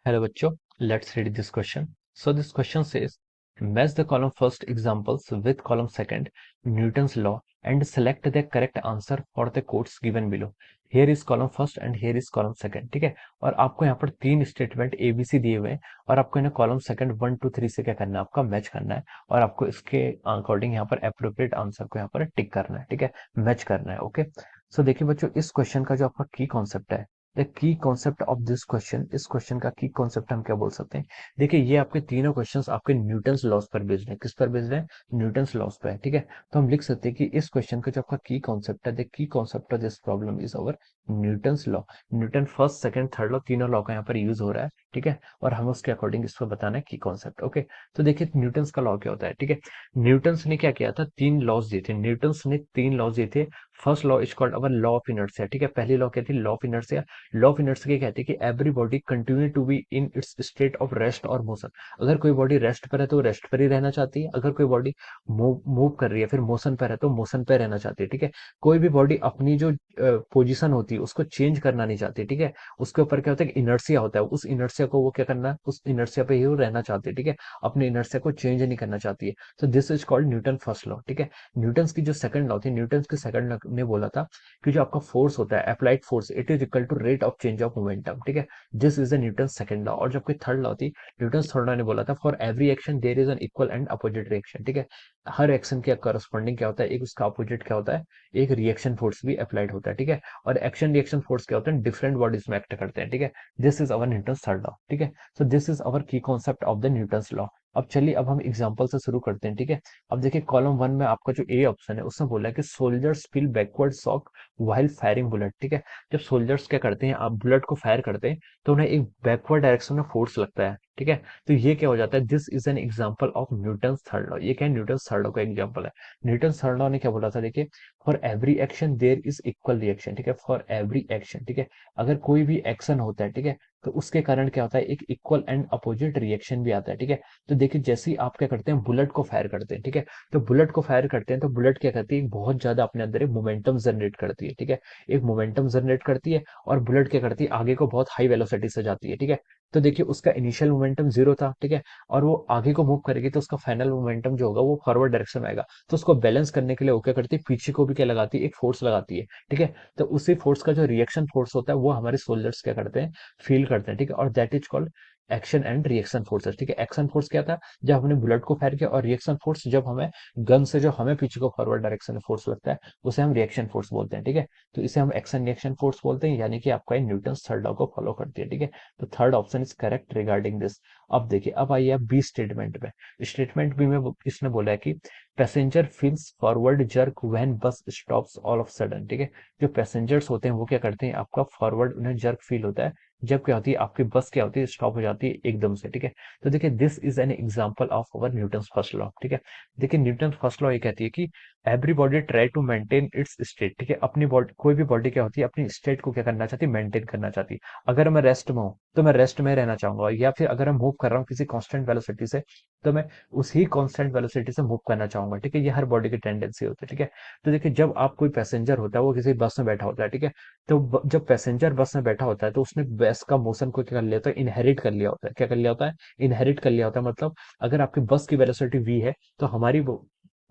Hello बच्चों, let's read this question. So this question says, match the column first examples with column second, Newton's law, and select the correct answer for the quotes given below. Here is column first and here is column second. ठीक है, और आपको यहाँ पर तीन statement ABC दिए हुए हैं और आपको इन्हें कॉलम सेकंड 1 2 3 से क्या करना है, आपका मैच करना है और आपको इसके अकॉर्डिंग यहाँ पर अप्रोप्रिएट आंसर को यहाँ पर टिक करना है. ठीक है, मैच करना है. ओके, सो देखिए बच्चों, इस क्वेश्चन का जो आपका की कॉन्सेप्ट है, the key concept of this question, इस क्वेश्चन का की कॉन्सेप्ट हम क्या बोल सकते हैं. देखिए, ये आपके तीनों क्वेश्चंस आपके न्यूटन्स लॉस पर बेस्ड है. किस पर बेस्ड है? न्यूटन्स लॉस पे है. ठीक है, तो हम लिख सकते हैं कि इस क्वेश्चन का जो आपका की कॉन्सेप्ट है, the key concept of this problem is our Newton's law. Newton first second third law, तीनों लॉ का यहाँ पर यूज हो रहा है. ठीक है, और हम उसके अकॉर्डिंग इसको बताना है की कॉन्सेप्ट. ओके, तो देखिए न्यूटन्स का लॉ क्या होता है. ठीक है, न्यूटन्स ने क्या किया था, तीन लॉज दिए थे. न्यूटन्स ने तीन लॉज दिए थे. First law is called our law of inertia. ठीक है, पहली लॉ क्या थी? Law of inertia. Law of inertia कहती है कि every body continue to be in its state of rest और मोशन. अगर कोई बॉडी रेस्ट पर है तो रेस्ट पर ही रहना चाहती है, अगर कोई बॉडी मूव कर रही है, फिर मोशन पर है तो मोशन पर रहना चाहती है. ठीक है, कोई भी बॉडी अपनी जो पोजीशन होती है उसको चेंज करना नहीं चाहती. ठीक है, उसके ऊपर क्या होता है, इनर्शिया होता है, उस इनर्शिया को वो क्या करना है, उस इनर्शिया पे ही वो रहना चाहती है. ठीक है, अपने इनर्शिया को चेंज नहीं करना चाहती है. तो this is called Newton first law. ठीक है, न्यूटन की जो सेकंड लॉ थी, न्यूटन की सेकंड लॉ ने बोला था कि जो आपका फोर्स होता है, applied force, it is equal to rate of change of momentum. ठीक है, this is the Newton second law. और जब कोई थर्ड लॉ थी, न्यूटन थर्ड लॉ ने बोला था for every action there is an equal and opposite reaction. ठीक है, हर एक्शन के करस्पॉन्डिंग क्या होता है, एक उसका अपोजिट क्या होता है, एक रिएक्शन फोर्स भी अप्लाइड होता है. ठीक है, और एक्शन रिएक्शन फोर्स क्या होते हैं, डिफरेंट बॉडीज में एक्ट करते हैं. ठीक है, this is our Newton third law. ठीक है, सो दिस इज अवर की concept of the Newton's law. अब चलिए, अब हम एग्जांपल से शुरू करते हैं. ठीक है, अब देखिए कॉलम वन में आपका जो ए ऑप्शन है उसमें बोला है कि soldiers feel backward shock while firing bullet. ठीक है, जब सोल्जर्स क्या करते हैं, आप बुलेट को फायर करते हैं तो उन्हें एक बैकवर्ड डायरेक्शन में फोर्स लगता है. ठीक है, तो ये क्या हो जाता है, this is an example of Newton third law. ये क्या है, न्यूटन थर्ड लॉ का एग्जांपल है. न्यूटन थर्ड लॉ ने क्या बोला था, देखिए, for every action there is equal reaction. ठीक है, फॉर एवरी एक्शन. ठीक है, अगर कोई भी एक्शन होता है, ठीक है, तो उसके कारण क्या होता है, एक इक्वल एंड अपोजिट रिएक्शन भी आता है. ठीक है, तो देखिए जैसे ही आप क्या करते हैं, बुलेट को फायर करते हैं. ठीक है, तो बुलेट को फायर करते हैं तो बुलेट क्या करती है, बहुत ज्यादा अपने अंदर एक मोमेंटम जनरेट करती है. ठीक है, एक मोमेंटम जनरेट करती है और बुलेट क्या करती है, आगे को बहुत हाई वेलोसिटी से जाती है. ठीक है, तो देखिए उसका इनिशियल मोमेंटम जीरो था. ठीक है, और वो आगे को मूव करेगी तो उसका फाइनल मोमेंटम जो होगा वो फॉरवर्ड डायरेक्शन में आएगा. तो उसको बैलेंस करने के लिए वो क्या करती है, पीछे को भी क्या लगाती है, एक फोर्स लगाती है. ठीक है, तो उसी फोर्स का जो रिएक्शन फोर्स होता है वो हमारे सोल्जर्स क्या करते हैं, फील करते हैं. ठीक है, और that is called action and reaction forces. ठीक है, एक्शन फोर्स क्या था, जब हमने बुलेट को फायर किया, और रिएक्शन फोर्स जब हमें गन से जो हमें पीछे को फॉरवर्ड डायरेक्शन में फोर्स लगता है उसे हम रिएक्शन फोर्स बोलते हैं. ठीक है, तो इसे हम एक्शन रिएक्शन फोर्स बोलते हैं, यानी कि आपका न्यूटन थर्ड लॉ को फॉलो करती है. ठीक है, तो third option is correct regarding this. अब देखिए, अब आइए आप बी स्टेटमेंट में. स्टेटमेंट बी में इसने बोला है कि passenger feels forward jerk when bus stops all of sudden. ठीक है, जो पैसेंजर्स होते हैं वो क्या करते हैं, आपका फॉरवर्ड उन्हें जर्क फील होता है जब क्या होती है, आपकी बस क्या होती है, स्टॉप हो जाती है एकदम से. ठीक है, तो देखिए this is an example of our Newton first law. ठीक है, देखिए न्यूटन फर्स्ट लॉ ये कहती है कि every body try to maintain its state. ठीक है, अपनी बॉडी, कोई भी बॉडी क्या होती है, अपनी स्टेट को क्या करना चाहती है, मेंटेन करना चाहती है. अगर मैं रेस्ट में हूँ तो मैं रेस्ट में रहना चाहूंगा, या फिर अगर मैं मूव कर रहा हूँ किसी कांस्टेंट वेलोसिटी से तो मैं उसी कांस्टेंट वेलोसिटी से मूव करना चाहूंगा. ठीक है, ये हर बॉडी की टेंडेंसी होती है. ठीक है, तो देखिए जब आप कोई पैसेंजर होता है वो किसी बस में बैठा होता है. ठीक है, तो जब पैसेंजर बस में बैठा होता है तो उसने बस का मोशन को क्या कर लिया होता है, इनहेरिट कर लिया होता है. क्या कर लिया होता है, इनहेरिट कर लिया होता है. मतलब अगर आपकी बस की वेलोसिटी वी है तो हमारी वो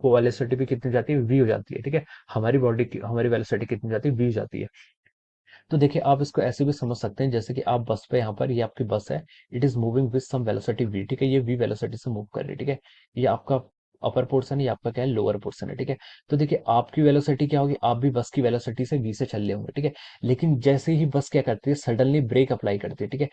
वेलोसिटी भी कितनी जाती है, वी हो जाती है. ठीक है, हमारी बॉडी की हमारी वेलोसिटी कितनी जाती है, वी हो जाती है. तो देखिए आप इसको ऐसे भी समझ सकते हैं जैसे कि आप बस पे, यहाँ पर ये आपकी बस है, it is moving with some velocity V. ठीक है, ये वी वेलोसिटी से मूव कर रही है. ठीक है, ये आपका अपर पोर्शन है, ये आपका क्या है, लोअर पोर्शन है. ठीक है, तो देखिए आपकी वेलोसिटी क्या होगी, आप भी बस की वेलोसिटी से वी से चल रहे होंगे. ठीक है, लेकिन जैसे ही बस क्या करती है, सडनली ब्रेक अप्लाई करती है. ठीक है,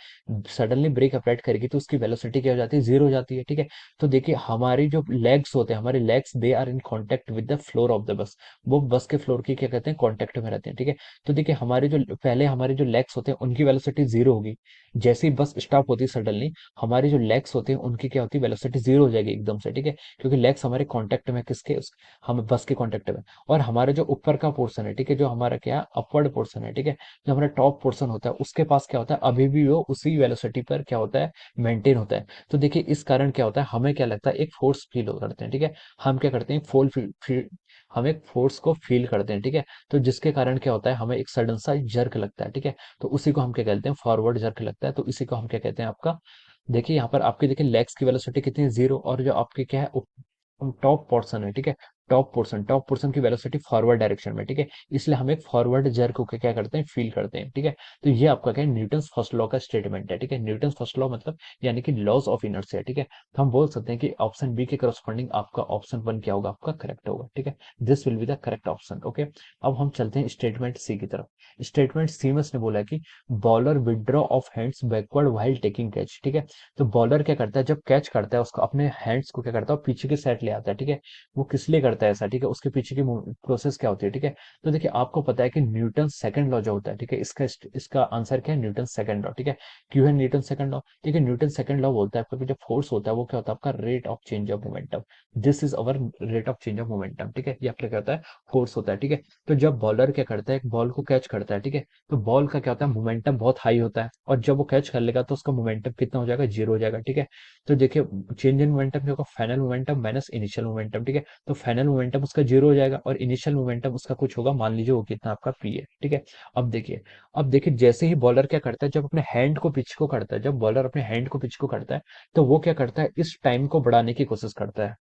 सडनली ब्रेक अप्लाई करेगी तो उसकी वेलोसिटी क्या हो जाती है, जीरो हो जाती है. ठीक है, तो देखिए हमारी जो लेग्स होते हैं, हमारे legs they are in contact with the floor of the bus. वो बस के फ्लोर की क्या कहते हैं, कांटेक्ट में रहते हैं. ठीक है, तो देखिए हमारे जो पहले हमारे जो लेग्स होते हैं उनकी वेलोसिटी जीरो होगी. जैसे ही बस स्टॉप होती है सडनली, हमारे जो लेग्स होते हैं उनकी क्या होती है, वेलोसिटी जीरो हो जाएगी एकदम से. ठीक है, क्योंकि लेग्स हमारे कांटेक्ट में किसके, हम बस के कांटेक्ट में. और हमारा जो ऊपर का पोर्शन है, ठीक है, जो हमारा क्या अपवर्ड पोर्शन है, ठीक है, जो हमारा टॉप पोर्शन होता है उसके पास क्या होता है, अभी भी वो उसी वेलोसिटी पर क्या होता है, मेंटेन होता है. तो देखिए इस कारण क्या होता है, हमें क्या लगता है, एक फोर्स फील करते हैं. ठीक है, हम क्या करते हैं, हम एक फोर्स को फील करते हैं, ठीक है। तो जिसके कारण क्या होता है, हमें एक सडन सा जर्क लगता है, ठीक है। तो उसी को हम क्या कहते हैं, फॉरवर्ड जर्क लगता है। तो इसी को हम क्या कहते हैं आपका, देखिए यहाँ पर आपकी देखिए लेग्स की वेलोसिटी कितनी है, 0, और जो आपके क्या है टॉप पोर्शन है, ठीक है। टॉप पोर्शन की वेलोसिटी फॉरवर्ड डायरेक्शन में, ठीक है। इसलिए हम एक फॉरवर्ड जर्क को क्या करते हैं, फील करते हैं, ठीक है। तो ये आपका क्या है, न्यूटन्स फर्स्ट लॉ का स्टेटमेंट है, ठीक है। न्यूटन्स फर्स्ट लॉ मतलब यानी कि लॉज ऑफ इनर्शिया, ठीक है। तो हम बोल सकते हैं कि ऑप्शन बी के करस्पॉन्डिंग आपका ऑप्शन 1 क्या होगा, आपका करेक्ट होगा, ठीक है। This will be the correct option, okay. अब हम चलते हैं स्टेटमेंट सी की तरफ। स्टेटमेंट सी में उसने बोला कि bowler withdraw of hands backward while taking catch, ठीक है। तो बॉलर क्या करता है, जब कैच करता है उसको अपने हैंड्स को क्या करता है, पीछे की साइड ले आता है, ठीक है। वो किस लिए करता है ऐसा, ठीक है, उसके पीछे की प्रोसेस क्या होती है, ठीक है। तो देखिए आपको पता है कि न्यूटन सेकंड लॉ जो होता है, ठीक है, इसका आंसर क्या है, न्यूटन सेकंड लॉ, ठीक है। क्यों है न्यूटन सेकंड लॉ, ठीक है। न्यूटन सेकंड लॉ बोलता है आपका कि जो फोर्स होता है वो क्या होता है, आपका rate of change of momentum. This is our rate of change of momentum, ठीक है। ये आपका क्या होता है, फोर्स होता है, ठीक है। तो जब बॉलर क्या करता है, एक बॉल को कैच करता है, ठीक है। तो बॉल का क्या होता है, मोमेंटम बहुत हाई होता है, और जब वो कैच कर लेगा तो उसका मोमेंटम कितना हो जाएगा, 0 हो जाएगा, ठीक है। तो देखिए चेंज इन मोमेंटम क्या होगा, final momentum minus initial momentum, ठीक है। तो फाइनल मोमेंटम उसका 0 हो जाएगा, और इनिशियल मोमेंटम उसका कुछ होगा, मान लीजिए वो कितना आपका पी है, ठीक है। अब देखिए जैसे ही बॉलर क्या करता है, जब अपने हैंड को पिच को करता है, जब बॉलर अपने हैंड को पिच को करता है, तो वो क्या करता है, इस टाइम को बढ़ाने की कोशिश करता है,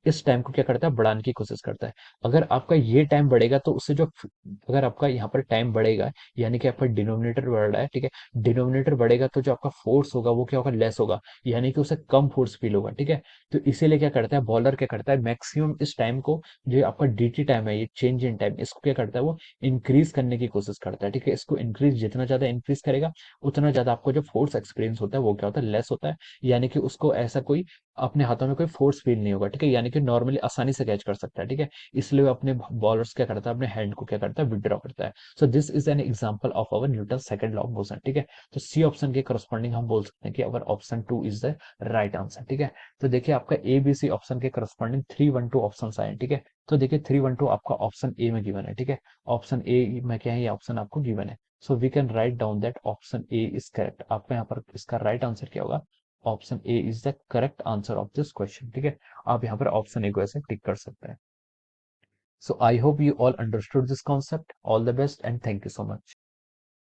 इस टाइम को क्या करता है, बढ़ाने की कोशिश करता है। अगर आपका ये टाइम बढ़ेगा तो उससे जो अगर आपका यहाँ पर टाइम बढ़ेगा, यानी कि आपका डिनोमिनेटर बढ़ रहा है, ठीक है। डिनोमिनेटर बढ़ेगा तो जो आपका फोर्स होगा वो क्या होगा, लेस होगा, यानी कि उसे कम फोर्स फील होगा, ठीक है। तो इसीलिए क्या करता है बॉलर, क्या करता है मैक्सिमम इस टाइम को, जो आपका डीटी टाइम है, ये चेंज इन टाइम, इसको क्या करता है, वो इंक्रीज करने की कोशिश करता है, ठीक है। इसको इंक्रीज जितना ज्यादा इंक्रीज करेगा, उतना ज्यादा आपको जो फोर्स एक्सपीरियंस होता है वो क्या होता है, लेस होता है। यानी कि उसको ऐसा कोई अपने हाथों में कोई फोर्स फील नहीं होगा, ठीक है। यानी कि नॉर्मली आसानी से कैच कर सकता है, ठीक है। इसलिए वो अपने बॉलर्स क्या करता है, अपने हैंड को क्या करता है, विदड्रॉ करता है। So this is an example of our Newton second law of motion, ठीक है। तो सी ऑप्शन के करस्पॉन्डिंग हम बोल सकते हैं कि our option 2 is the right answer, ठीक है। तो देखिए आपका ए बी सी ऑप्शन के करस्पॉन्डिंग 312 ऑप्शन आए हैं, ठीक है। तो देखिए 312 आपका ऑप्शन ए में गिवन है, ठीक है। ऑप्शन ए में क्या है, ये ऑप्शन आपको गिवन है। So we can write down that option A is correct. आपका यहाँ पर इसका राइट आंसर क्या होगा, option A is the correct answer of this question, ठीक है। आप यहाँ पर ऑप्शन ए को ऐसे टिक कर सकते हैं। So I hope you all understood this concept. All the best and thank you so much.